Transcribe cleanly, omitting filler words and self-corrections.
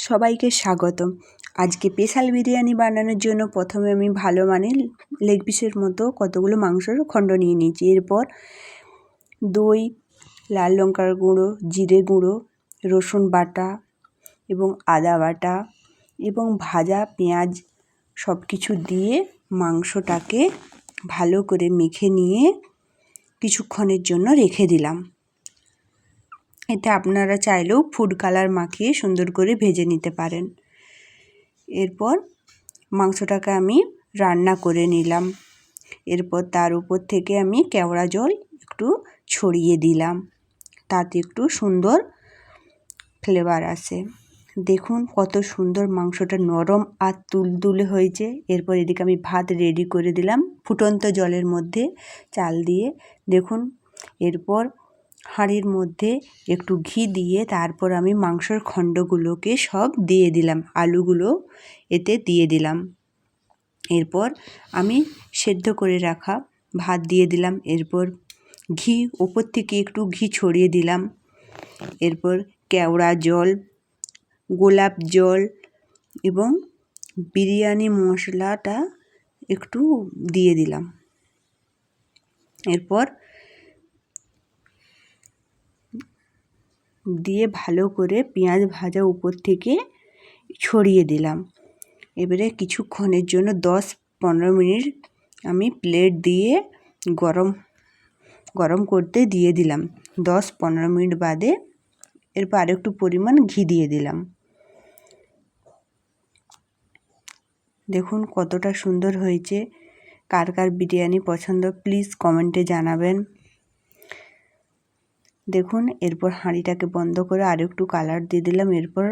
সবাইকে স্বাগতম। আজকে স্পেশাল বিরিয়ানি বানানোর জন্য প্রথমে আমি ভালো মানের লেগ পিসের মতো কতগুলো মাংসের খণ্ড নিয়ে নিয়েছি। এরপর দই, লাল লঙ্কার গুঁড়ো, জিরে গুঁড়ো, রসুন বাটা এবং আদা বাটা এবং ভাজা পেঁয়াজ সব কিছু দিয়ে মাংসটাকে ভালো করে মেখে নিয়ে কিছুক্ষণের জন্য রেখে দিলাম। এতে আপনারা চাইলেও ফুড কালার মাখিয়ে সুন্দর করে ভেজে নিতে পারেন। এরপর মাংসটাকে আমি রান্না করে নিলাম। এরপর তার উপর থেকে আমি কেওড়া জল একটু ছড়িয়ে দিলাম, তাতে একটু সুন্দর ফ্লেভার আসে। দেখুন কত সুন্দর মাংসটা নরম আর তুলতুলে হয়েছে। এরপর এদিকে আমি ভাত রেডি করে দিলাম ফুটন্ত জলের মধ্যে চাল দিয়ে। দেখুন এরপর হাঁড়ির মধ্যে একটু ঘি দিয়ে তারপর আমি মাংসের খণ্ডগুলোকে সব দিয়ে দিলাম, আলুগুলো এতে দিয়ে দিলাম। এরপর আমি সেদ্ধ করে রাখা ভাত দিয়ে দিলাম। এরপর ঘি ওপর থেকে একটু ঘি ছড়িয়ে দিলাম। এরপর কেওড়া জল, গোলাপ জল এবং বিরিয়ানি মশলাটা একটু দিয়ে দিলাম। এরপর দিয়ে ভালো করে পেঁয়াজ ভাজা উপর থেকে ছড়িয়ে দিলাম। এবারে কিছুক্ষণের জন্য 10-15 মিনিট আমি প্লেট দিয়ে গরম করতে দিয়ে দিলাম। 10-15 মিনিট বাদে এরপর আরেকটু পরিমাণ ঘি দিয়ে দিলাম। দেখুন কতটা সুন্দর হয়েছে। কার কার বিরিয়ানি পছন্দ প্লিজ কমেন্টে জানাবেন। দেখুন এরপর হাঁড়িটাকে বন্ধ করে আরেকটু কালার দিয়ে দিলাম। এরপর